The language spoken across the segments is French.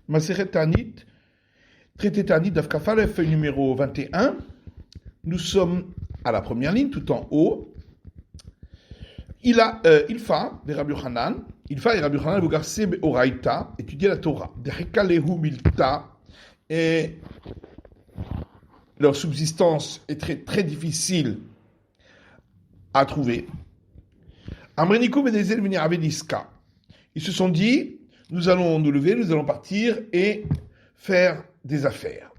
Maseret Tanit, traité Tanit d'Afkafal, feuille numéro 21. Nous sommes à la première ligne, tout en haut. Ilfa de Rabbi Yochanan, Ilfa et Rabbi Yochanan Bogarse Oraita, étudier la Torah. Decheka lehu milta, et leur subsistance est très, très difficile à trouver. Amrenikou Bedezel venir Avediska. Ils se sont dit, nous allons nous lever, nous allons partir et faire des affaires.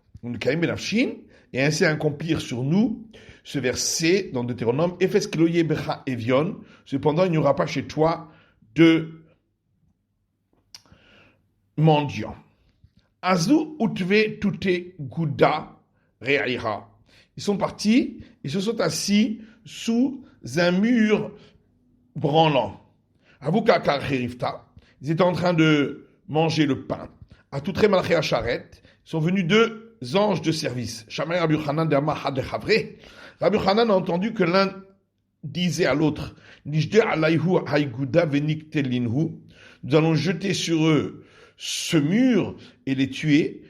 Et ainsi accomplir sur nous ce verset dans Deutéronome, Efes Kiloye Becha Evion, cependant il n'y aura pas chez toi de mendiants. Azu Utve Tute Gouda Reaira. Ils sont partis, ils se sont assis sous un mur branlant. Avuka Kar Herifta. Ils étaient en train de manger le pain. À tout très malché à charrette, sont venus deux anges de service. Shamay Rabbi Yochanan de Amahad de Havre. Rabbi Yochanan a entendu que l'un disait à l'autre, Nijde alayhu haïgouda venik telinhu. Nous allons jeter sur eux ce mur et les tuer.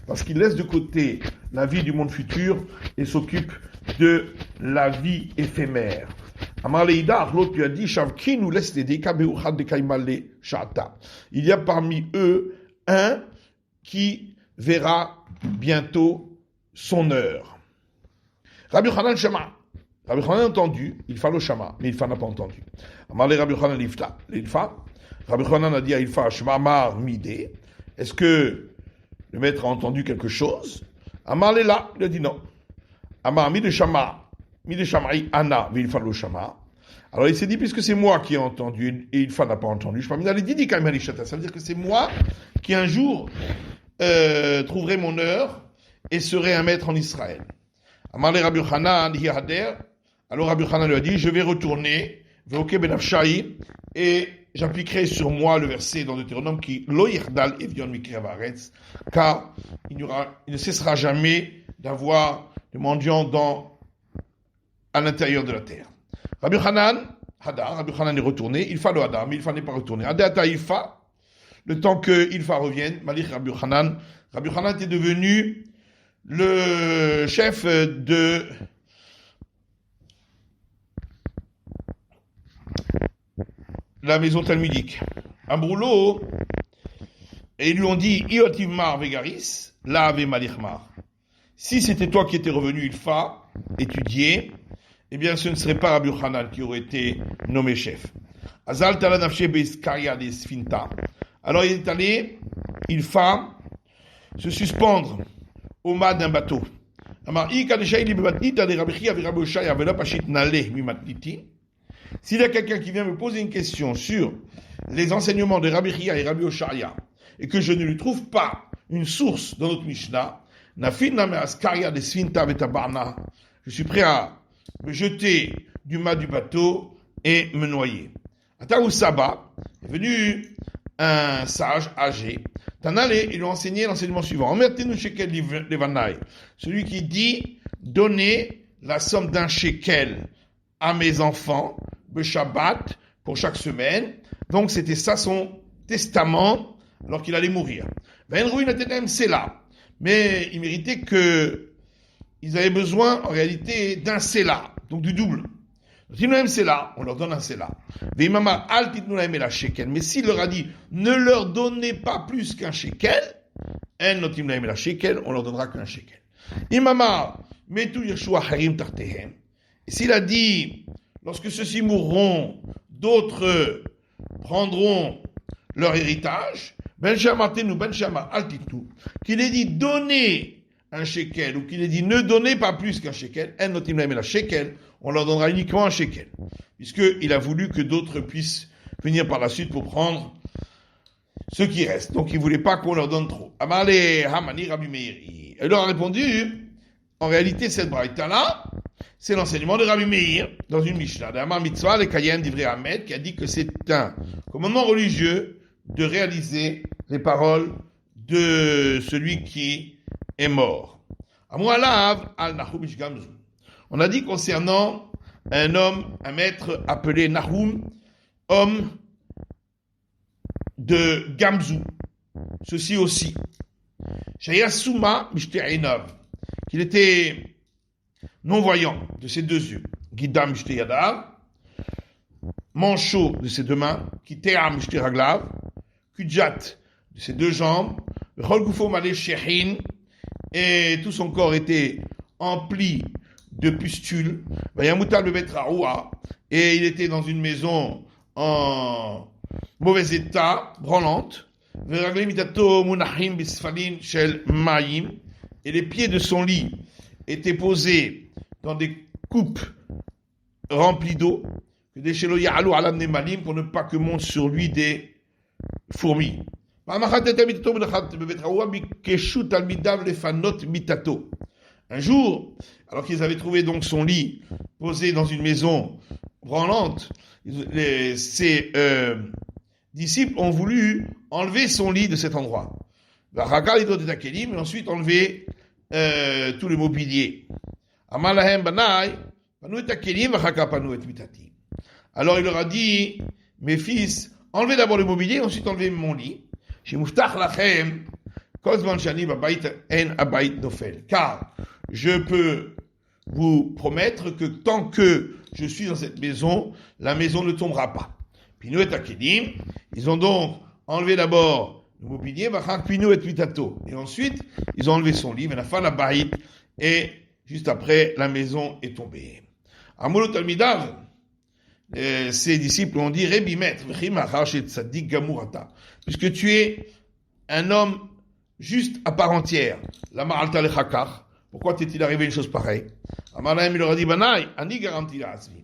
Parce qu'ils laissent de côté la vie du monde futur et s'occupent de la vie éphémère. Amar Leïdar, l'autre lui a dit, Shavki nous laisse les deka beuchad de kaimale shata. Il y a parmi eux un qui verra bientôt son heure. Rabbi Yochanan Shama. Rabbi Yochanan a entendu, il fa le Shama, mais il fa n'a pas entendu. Amar le Rabbi Yochanan l'Ilfa. Rabbi Yochanan a dit à Ilfa, Shema Amar Midé. Est-ce que le maître a entendu quelque chose? Amar le là, il a dit non. Amar Midé Shama. Anna, Shama. Alors il s'est dit, puisque c'est moi qui ai entendu et Ilfa n'a pas entendu, je parle dit ça veut dire que c'est moi qui un jour trouverai mon heure et serai un maître en Israël. Amarle Rabbi Yochanan, alors Rabbi Yochanan lui a dit, je vais retourner, et j'appliquerai sur moi le verset dans Deutéronome qui lo yirdal evion mikre varetz, car il ne cessera jamais d'avoir des mendiants à l'intérieur de la terre. Rabbi Yochanan est retourné, Ilfa le Hadar, mais Ilfa n'est pas retourné. Adata Ilfa, le temps que Ilfa revienne, Malik Rabbi Yochanan était devenu le chef de la maison talmudique. Un brûlot, et ils lui ont dit, Iotivmar Vegaris, là avait Malichmar. Si c'était toi qui étais revenu, Ilfa, étudier, eh bien, ce ne serait pas Rabbi Yochanan qui aurait été nommé chef. Azal tala nafshe beiskaria des sfinta. Alors il est allé, Ilfa, se suspendre au mât d'un bateau. S'il y a quelqu'un qui vient me poser une question sur les enseignements de Rabbi Chia et Rabbi Oshaya et que je ne lui trouve pas une source dans notre Mishnah, je suis prêt à me jeter du mât du bateau et me noyer. Ataou Saba est venu un sage âgé. Tanale, il lui a enseigné l'enseignement suivant. Celui qui dit donnez la somme d'un shekel à mes enfants, le Shabbat, pour chaque semaine. Donc c'était ça son testament alors qu'il allait mourir. C'est là. Mais il méritait que ils avaient besoin, en réalité, d'un Sela, donc du double. On leur donne un Sela. Mais s'il leur a dit, ne leur donnez pas plus qu'un shekel, on leur donnera qu'un shekel. Et s'il a dit, lorsque ceux-ci mourront, d'autres prendront leur héritage, qu'il ait dit, donnez un shekel, ou qu'il ait dit ne donnez pas plus qu'un shekel, on leur donnera uniquement un shekel, puisqu'il a voulu que d'autres puissent venir par la suite pour prendre ce qui reste. Donc il ne voulait pas qu'on leur donne trop. Amale Hamani Rabbi Meir. Il leur a répondu, en réalité cette braïta-là, c'est l'enseignement de Rabbi Meir dans une Mishnah, d'Amar Mitzvah, le Kayem d'Ivrei Ahmed, qui a dit que c'est un commandement religieux de réaliser les paroles de celui qui est mort. On a dit concernant un homme, un maître appelé Nahum, homme de Gamzu. Ceci aussi. Shayasuma Mishteinav, qu'il était non-voyant de ses deux yeux. Gidam Mishteyadav, manchot de ses deux mains. Kitea Mishteraglav, Kudjat de ses deux jambes. Cholgufo Malé Shehin, et tout son corps était empli de pustules. Vayamutal Bebetraoua, et il était dans une maison en mauvais état, branlante. Et les pieds de son lit étaient posés dans des coupes remplies d'eau, pour ne pas que montent sur lui des fourmis. Un jour, alors qu'ils avaient trouvé donc son lit posé dans une maison branlante, ses disciples ont voulu enlever son lit de cet endroit. Et ensuite enlever tout le mobilier. Alors il leur a dit, mes fils, enlevez d'abord le mobilier, et ensuite enlevez mon lit. Car je peux vous promettre que tant que je suis dans cette maison, la maison ne tombera pas. Pinu et Akelim, ils ont donc enlevé d'abord le mobilier, Pinu et Mitato, et ensuite ils ont enlevé son lit, et juste après la maison est tombée. Amulot Almidav, ses disciples ont dit, Rebi Maître, puisque tu es un homme juste à part entière, la Ma'alta lechakar, pourquoi t'est-il arrivé une chose pareille? Amalaim, il leur a dit, Banai, Ani garanti la asvi.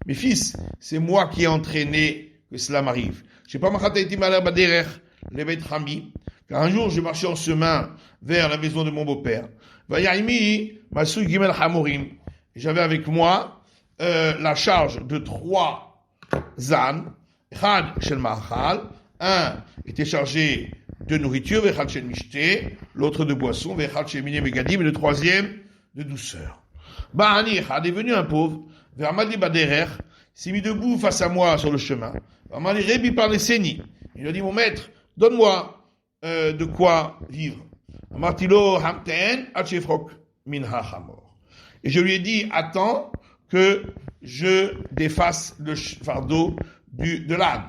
Mes fils, c'est moi qui ai entraîné que cela m'arrive. Je sais pas, car un jour je marchais en chemin vers la maison de mon beau-père. J'avais avec moi la charge de 3 ânes. Un était chargé de nourriture, l'autre de boisson, et le troisième de douceur. Ba'ani est venu un pauvre, vers Madi Baderer, s'est mis debout face à moi sur le chemin. Il a dit, mon maître, donne-moi de quoi vivre. Et je lui ai dit, attends que je défasse le fardeau de l'âne.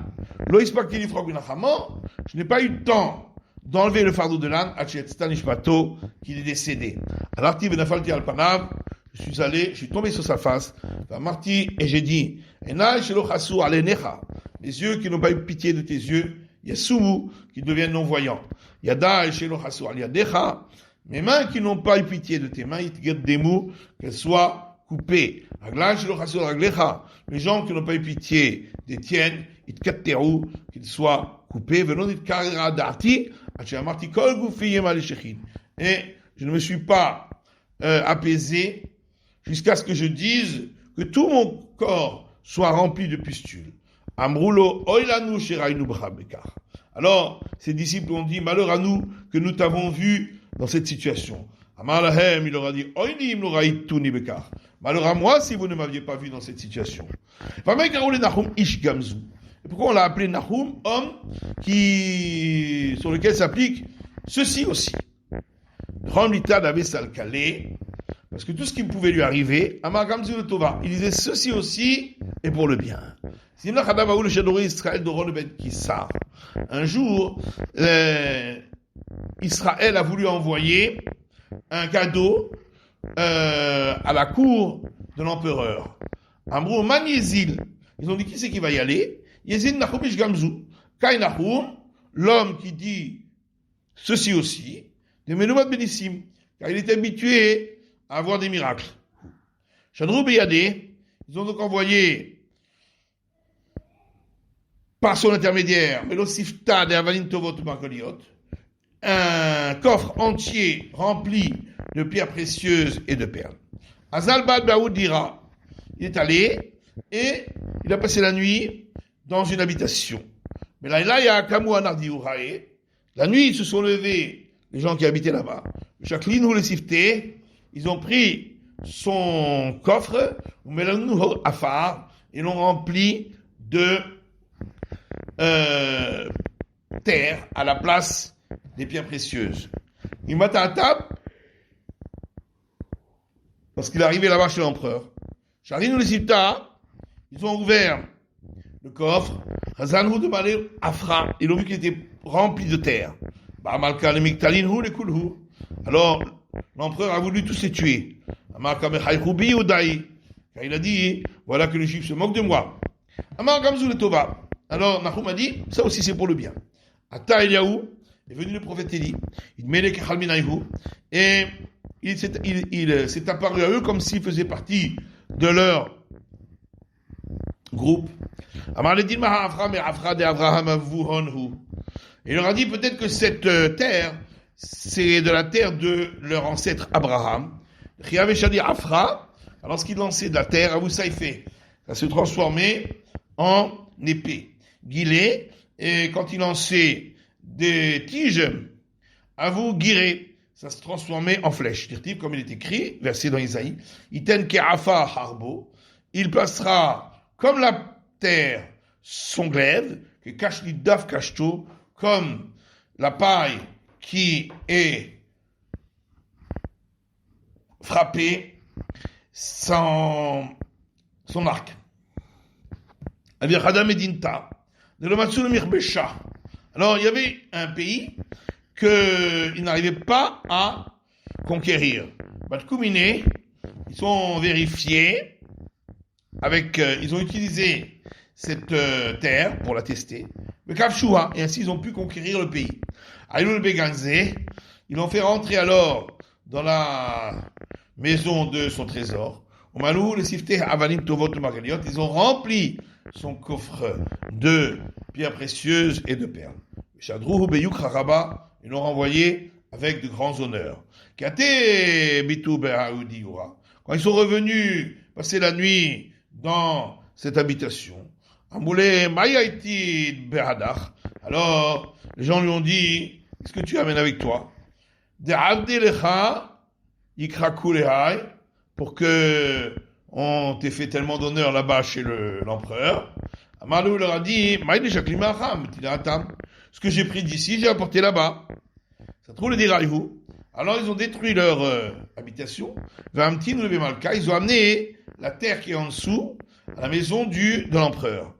Je n'ai pas eu le temps d'enlever le fardeau de l'âne, qu'il est décédé. Alors, je suis tombé sur sa face, et j'ai dit, les yeux qui n'ont pas eu pitié de tes yeux, Yasumu, qui deviennent non-voyants. Yada, mes mains qui n'ont pas eu pitié de tes mains, qu'elles soient coupées. Les gens qui n'ont pas eu pitié des tiennes, qu'ils soient coupés. Et je ne me suis pas apaisé jusqu'à ce que je dise que tout mon corps soit rempli de pustules. Alors, ses disciples ont dit, malheur à nous que nous t'avons vu dans cette situation. Il leur a dit, malheur à moi si vous ne m'aviez pas vu dans cette situation. Et pourquoi on l'a appelé Nahum, homme sur lequel s'applique ceci aussi. Parce que tout ce qui pouvait lui arriver, il disait ceci aussi et pour le bien. Un jour, Israël a voulu envoyer un cadeau à la cour de l'empereur. Amrou Man Yezil. Ils ont dit qui c'est qui va y aller? Yezil Nahum Ish Gamzu. Kai Nahum, l'homme qui dit ceci aussi, de Menumat Benissim, car il est habitué à avoir des miracles. Shadrou Beyadeh, ils ont donc envoyé par son intermédiaire, Melosifta de Avalin Tovot Margoliot, un coffre entier rempli de pierres précieuses et de perles. Azalbad Baoud dira, il est allé et il a passé la nuit dans une habitation. Mais là, il y a Kamu Anardi Urae. La nuit, ils se sont levés, les gens qui habitaient là-bas. Jacqueline ou les Sifté, ils ont pris son coffre, et l'ont rempli de terre à la place des pierres précieuses. Il m'a à table parce qu'il est arrivé là-bas chez l'empereur. J'arrive au Sipta, ils ont ouvert le coffre. Hazanhu de Malé Afra, ils ont vu qu'il était rempli de terre. Alors, l'empereur a voulu tous les tuer. Car il a dit, voilà que les Juifs se moquent de moi. Alors, Nahum a dit, ça aussi c'est pour le bien. Ata Eliaou est venu le prophète Élie, et il s'est apparu à eux comme s'il faisait partie de leur groupe. Il leur a dit peut-être que cette terre, c'est de la terre de leur ancêtre Abraham. Lorsqu'il lançait de la terre, à vous ça fait, ça se transformait en épée. Guilé, et quand il lançait des tiges, à vous guiré, ça se transformait en flèche. Comme il est écrit, verset dans Isaïe, Iten ke'afa harbo, il placera comme la terre son glaive, que cache l'idaf kashto, comme la paille qui est frappée sans son arc. Alors il y avait un pays qu'ils n'arrivaient pas à conquérir. Batkoumine, ils sont vérifiés ils ont utilisé cette terre pour la tester. Le Kavshua, et ainsi ils ont pu conquérir le pays. Aïloul Beganzé, ils l'ont fait rentrer alors dans la maison de son trésor. Au Malou, le Sifte Avalim Tovot Magaliot, ils ont rempli son coffre de pierres précieuses et de perles. Shadruhu Beyuk Haraba, ils l'ont renvoyé avec de grands honneurs. Kate Bitu Behaoudi Yura, quand ils sont revenus passer la nuit dans cette habitation, Amoulé Mayaiti Behadach, alors les gens lui ont dit, qu'est-ce que tu amènes avec toi? De Abdelecha Yikrakulehai, pour que on t'ait fait tellement d'honneur là-bas chez l'empereur. Amalou leur a dit, ce que j'ai pris d'ici, j'ai apporté là-bas. Ça trouve le diraïhou. Alors ils ont détruit leur habitation. Ils ont amené la terre qui est en dessous à la maison de l'empereur.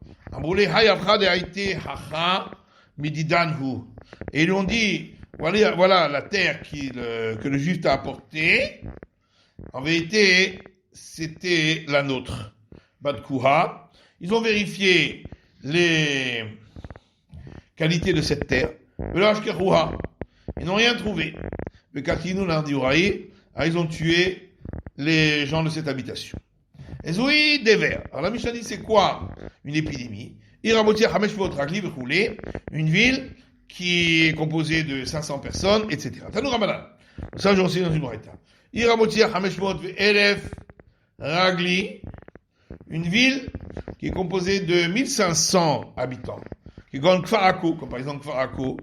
Et ils lui ont dit, voilà la terre que le juif t'a apportée. En vérité, c'était la nôtre. Badkouha. Ils ont vérifié les qualités de cette terre. Ils n'ont rien trouvé. Le Kakinu l'Ardiuraï, ils ont tué les gens de cette habitation. Ezoui des vers. Alors la Mishnah dit c'est quoi une épidémie? Une ville qui est composée de 500 personnes, etc. Tanou Ramadan. Ça, j'en sais dans une braïta. Ragli, une ville qui est composée de 1500 habitants, qui gagne Kfarako, comme par exemple Kfarako.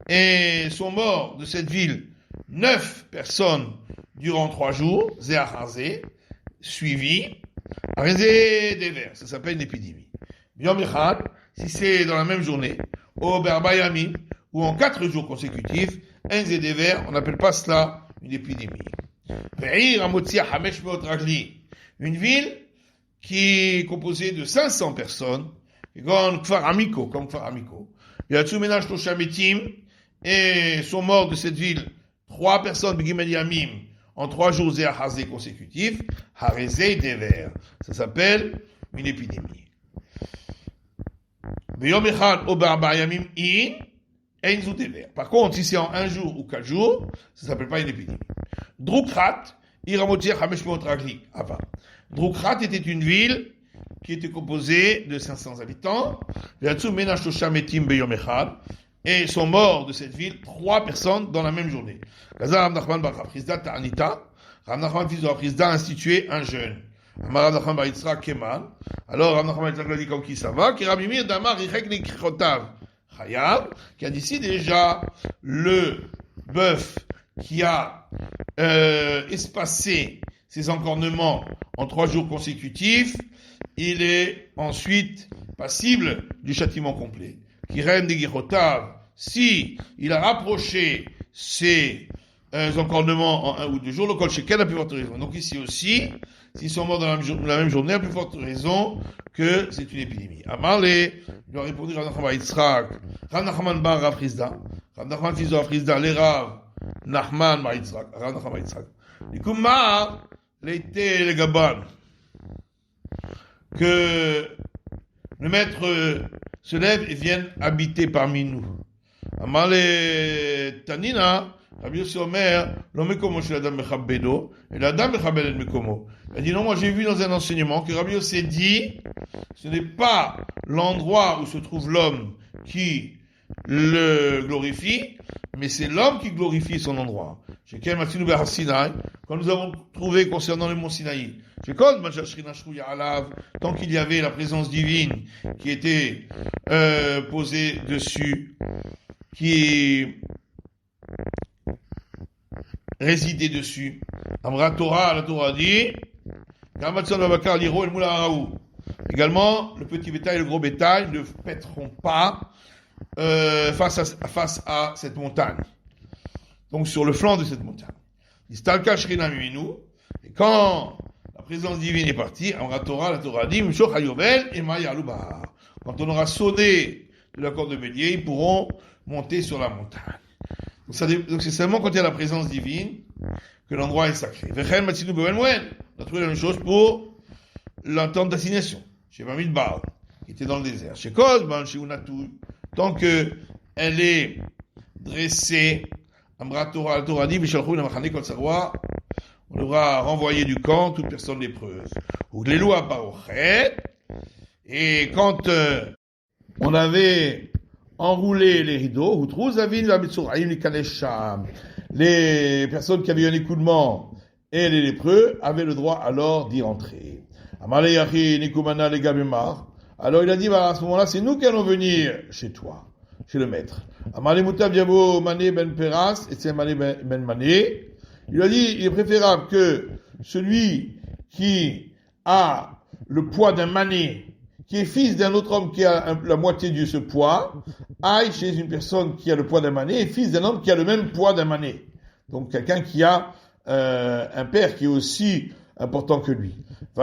Et sont morts de cette ville 9 personnes durant 3 jours, Zéachazé, suivi, Arézé des vers, ça s'appelle une épidémie. Yom Echad, si c'est dans la même journée, au Berbayami, ou en 4 jours consécutifs, un des vers, on n'appelle pas cela une épidémie. Une ville qui est composée de 500 personnes, comme Kfar Amiko. Et sont morts de cette ville 3 personnes, Begimel Yamim, en 3 jours Zéachazé consécutifs, Harézé Dever. Ça s'appelle une épidémie. Par contre, si c'est en 1 jour ou 4 jours, ça s'appelle pas une épidémie. Droukrat, Droukrat était une ville qui était composée de 500 habitants. Et sont morts de cette ville 3 personnes dans la même journée. Rav Nachman bar Chizda Ta'anita, Rav Nachman fils de Rav Chizda a institué un jeûne. Rav Nachman bar Yitzhak Keman. Alors Rav Nachman bar Yitzhak a dit comme qui ça va, qui Rabbi Meir Damar Richek Nekrichotav Chayav, qui a dit si déjà le bœuf qui a espacé ses encornements en 3 jours consécutifs, il est ensuite passible du châtiment complet. Kirem de Girotav, si il a rapproché ses encornements en 1 ou 2 jours, le kol shekel a plus forte raison. Donc ici aussi, s'ils sont morts dans la même journée, a plus forte raison que c'est une épidémie. Amarlé, il lui a répondu Rav Nachman bar Yitzchak, Rav Nachman bar Rav Chizda, Rav Nachman fils de Rav Chizda, les Rav Nachman bar Yitzchak, Rav Nachman bar Yitzchak. Du coup, l'été le Gaban, que le maître se lève et vienne habiter parmi nous. Amarlé Tanina, Rabbi Yossi Omer, l'homekomo chez l'adam mechabbedo, et l'adam mechabbed el mekomo. Il dit non, moi j'ai vu dans un enseignement que Rabbi Yossi dit, ce n'est pas l'endroit où se trouve l'homme qui le glorifie, mais c'est l'homme qui glorifie son endroit. Chez Ken Matsinu Ber Sinaï, quand nous avons trouvé concernant le mont Sinaï, chez Kol Majashrin Ashruya Alav, tant qu'il y avait la présence divine qui était posée dessus, qui résidait dessus. Amra Torah, la Torah dit, également, le petit bétail et le gros bétail ne pèteront pas face à cette montagne. Donc sur le flanc de cette montagne. Et quand la présence divine est partie, Amra Torah, la Torah dit, quand on aura sonné de la corde de bélier, ils pourront monter sur la montagne. Donc c'est seulement quand il y a la présence divine que l'endroit est sacré. On a trouvé la même chose pour l'entente d'assignation. Chez Mamid Baal, qui était dans le désert. Chez Kozban, chez Unatou, tant que elle est dressée, Amra Torah, la Torah dit, on devra renvoyer du camp toute personne lépreuse. Ou les lois parochet, et quand on avait enrouler les rideaux, les personnes qui avaient eu un écoulement et les lépreux avaient le droit alors d'y entrer. Alors il a dit, à ce moment-là, c'est nous qui allons venir chez toi, chez le maître. Il a dit, il est préférable que celui qui a le poids d'un mané, qui est fils d'un autre homme qui a la moitié de ce poids, aille chez une personne qui a le poids d'un mané et fils d'un homme qui a le même poids d'un mané. Donc quelqu'un qui a un père qui est aussi important que lui. Et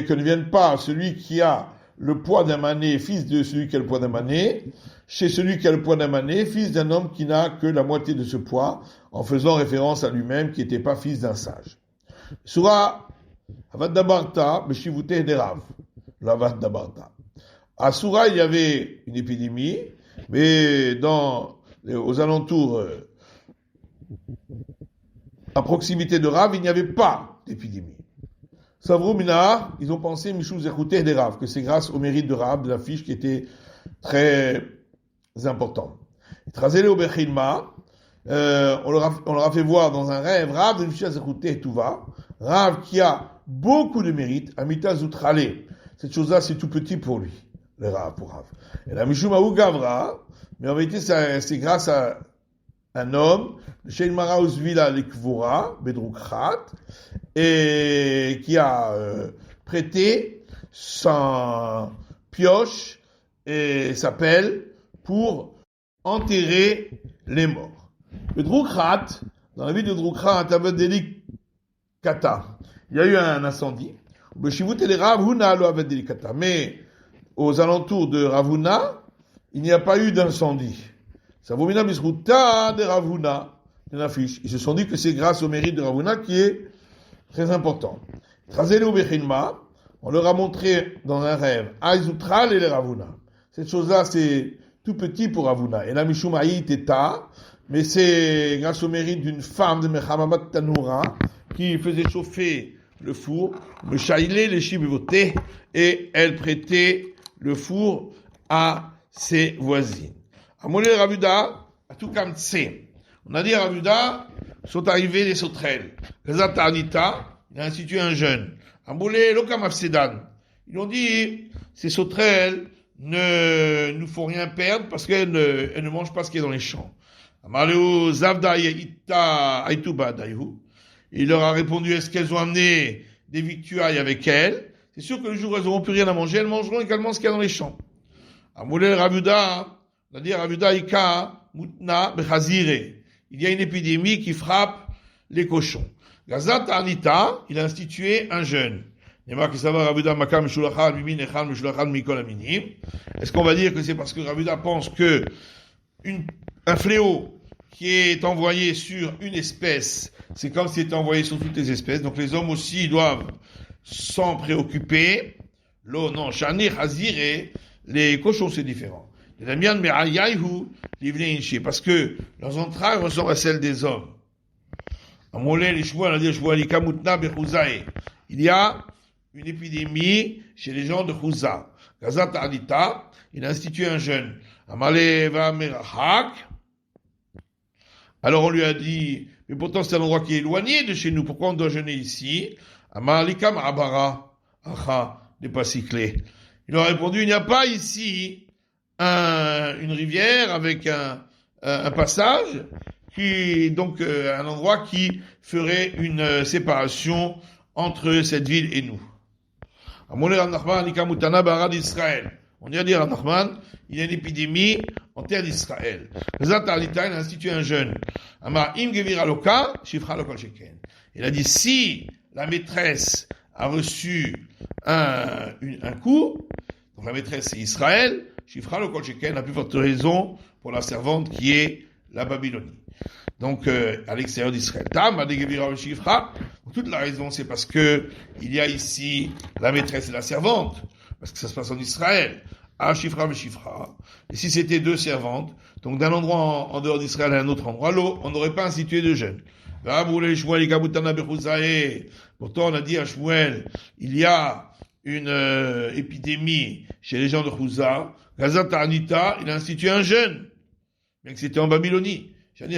que ne vienne pas celui qui a le poids d'un mané, fils de celui qui a le poids d'un mané, chez celui qui a le poids d'un mané, fils d'un homme qui n'a que la moitié de ce poids, en faisant référence à lui-même qui n'était pas fils d'un sage. Surah Avad Dabarta, Beshivute Derav. L'Avad Dabarta. À Soura, il y avait une épidémie, mais aux alentours, à proximité de Rav, il n'y avait pas d'épidémie. Savrou Minar, ils ont pensé Mishou Zerhoute Derav, que c'est grâce au mérite de Rav, de la fiche qui était très important. Trazele au Bechilma, on leur a fait voir dans un rêve, Rav de Mishou Zerhoute Touva, Rav qui a beaucoup de mérite, Amita Zoutrale. Cette chose-là, c'est tout petit pour lui, le Rav pour Rav. Et la Mishumaou Gavra, mais en vérité, c'est grâce à un homme, Shein Maraus Villa Lekvora, Bedroukrat, et qui a prêté sa pioche et sa pelle pour enterrer les morts. Bedroukrat, dans la ville de Bedroukrat, Avadelik Kata, il y a eu un incendie. Mais aux alentours de Ravuna, il n'y a pas eu d'incendie. De Ravuna, ils se sont dit que c'est grâce au mérite de Ravuna qui est très important. On leur a montré dans un rêve, Aizutral et les Ravuna. Cette chose-là, c'est tout petit pour Ravuna. Et la Mishumaï Teta, mais c'est grâce au mérite d'une femme de Mechamamat Tanoura qui faisait chauffer le four, le shailé, les chibivoté, et elle prêtait le four à ses voisines. Amolé Ravuda, à tout comme c'est. On a dit à Ravuda, sont arrivés les sauterelles. Rezata Anita, il a institué un jeûne. Amolé Lokam Afsedan. Ils ont dit, ces sauterelles ne nous font rien perdre parce qu'elles ne mangent pas ce qui est dans les champs. Amaleu Zavda Ita Aituba Daïhu. Il leur a répondu, est-ce qu'elles ont amené des victuailles avec elles? C'est sûr que le jour où elles n'auront plus rien à manger, elles mangeront également ce qu'il y a dans les champs. Amoulel Ravuda, on a dit Ravuda Ika Mutna Bechazire. Il y a une épidémie qui frappe les cochons. Gazat Anita, il a institué un jeûne. Est-ce qu'on va dire que c'est parce que Ravuda pense que un fléau qui est envoyé sur une espèce, c'est comme s'il était envoyé sur toutes les espèces. Donc les hommes aussi doivent s'en préoccuper. L'eau, non, Shani, Hazire, les cochons c'est différent. Parce que leurs entrailles ressemblent à celles des hommes. Il y a une épidémie chez les gens de Chouza. Gazat Alita, il a institué un jeûne. Alors on lui a dit, mais pourtant c'est un endroit qui est éloigné de chez nous, pourquoi on doit jeûner ici? Amalikam Abara, n'est pas cyclé. Il leur a répondu, il n'y a pas ici une rivière avec un passage, donc un endroit qui ferait une séparation entre cette ville et nous. On y a dit à Nachman, il y a une épidémie en terre d'Israël. Il a institué un jeûne. Il a dit, si la maîtresse a reçu un coup, donc la maîtresse c'est Israël, Shifra le Kol Sheken, a plus forte raison pour la servante qui est la Babylonie. Donc à l'extérieur d'Israël. Tam a dégevira le Shifra. Toute la raison c'est parce que il y a ici la maîtresse et la servante, parce que ça se passe en Israël. Ah Shifra le Shifra. Et si c'était deux servantes, donc d'un endroit en dehors d'Israël à un autre endroit, on n'aurait pas institué de jeûne. Pourtant on a dit à Shmuel, il y a une épidémie chez les gens de Chouza. Gazat Anita, il a institué un jeûne, mais que c'était en Babylonie. C'est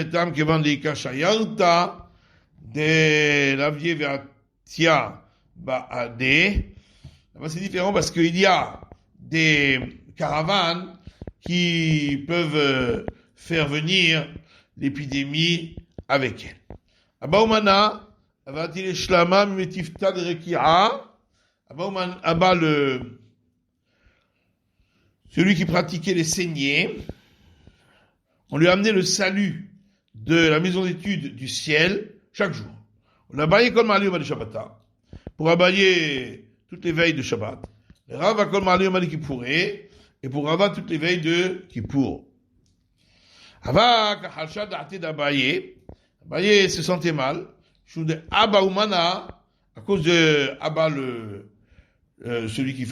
différent parce qu'il y a des caravanes qui peuvent faire venir l'épidémie avec elle. Abaumana, va-t-il shlama mimetifta de rekia. Abba, celui qui pratiquait les saignées, on lui a amené le salut de la maison d'études du ciel chaque jour. On a baillé comme Mali au Shabbata pour abailler toutes les veilles de Shabbat. Le Rav a comme Mali au Mali Kippouré et pour Rava toutes les veilles de Kippour. Ava Kachalshad Ate d'Abaye, Abaye se sentait mal. Choude Abba Oumana, à cause de Abba celui qui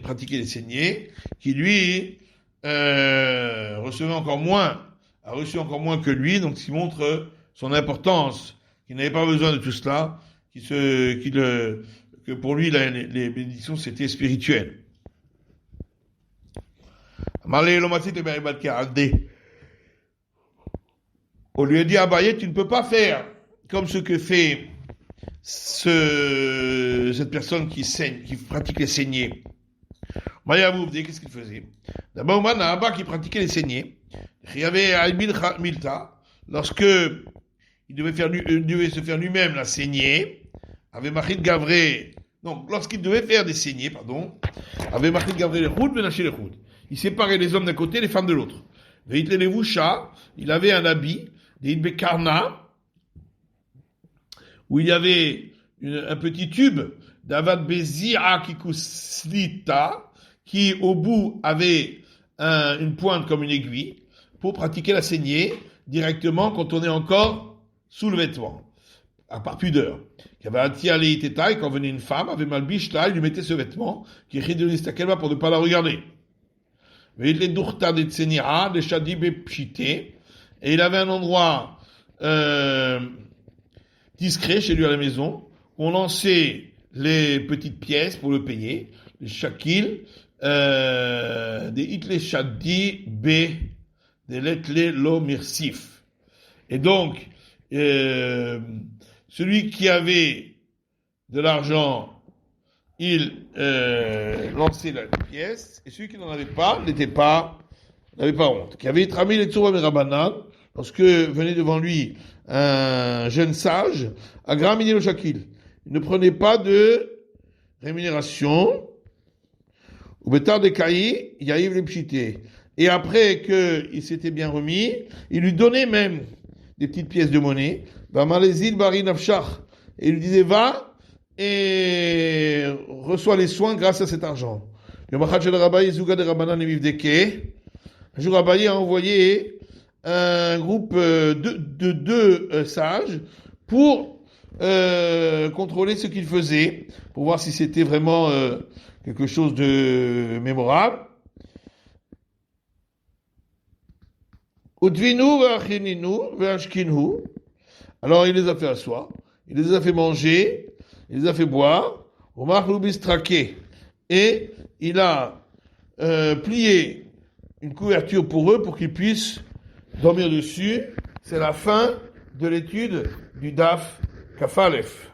pratiquait les saignées, qui lui recevait encore moins, a reçu encore moins que lui, donc ce qui montre son importance, qu'il n'avait pas besoin de tout cela, que pour lui les bénédictions c'était spirituel. On lui a dit, Abaye, tu ne peux pas faire comme ce que fait cette personne qui saigne, qui pratique les saignées. Mayamouvdé, qu'est-ce qu'il faisait? D'abord, on a Abba qui pratiquait les saignées. Il y avait Aïbil Milta, lorsque il devait se faire lui-même la saignée, avait Machid Gavré, donc lorsqu'il devait faire des saignées, avait Machid Gavré les routes, Benaché les routes. Il séparait les hommes d'un côté et les femmes de l'autre. Il avait un habit, des Bekarna, où il y avait un petit tube d'Avad Bezira Kikuslita, qui au bout avait une pointe comme une aiguille, pour pratiquer la saignée directement quand on est encore sous le vêtement, par pudeur. Il y avait un tiali tétaï, quand venait une femme, avait mal bichta, il lui mettait ce vêtement, qui est ridélistakelma pour ne pas la regarder. Mais il est dourta de tsenira, de shadib et pchité, et il avait un endroit discret chez lui à la maison, où on lançait les petites pièces pour le payer, les shakil, des itle shadi b, des letle lo mirsif. Et donc, celui qui avait de l'argent, il lançait la pièce, et celui qui n'en avait pas n'avait pas honte. Qui avait tramé les tsoura merabanan, lorsque venait devant lui un jeune sage, Agram Inelo Shakil, il ne prenait pas de rémunération, ou Betar de Kaï, Yaïv le Pchité. Et après qu'il s'était bien remis, il lui donnait même des petites pièces de monnaie, Bamalezil Bari Nafshach, et il lui disait, va et reçois les soins grâce à cet argent. Un jour, Abaye a envoyé un groupe de deux sages pour contrôler ce qu'il faisait, pour voir si c'était vraiment quelque chose de mémorable. Alors il les a fait asseoir, il les a fait manger, il les a fait boire, et il a plié une couverture pour eux pour qu'ils puissent dormir dessus. C'est la fin de l'étude du Daf Kafalef.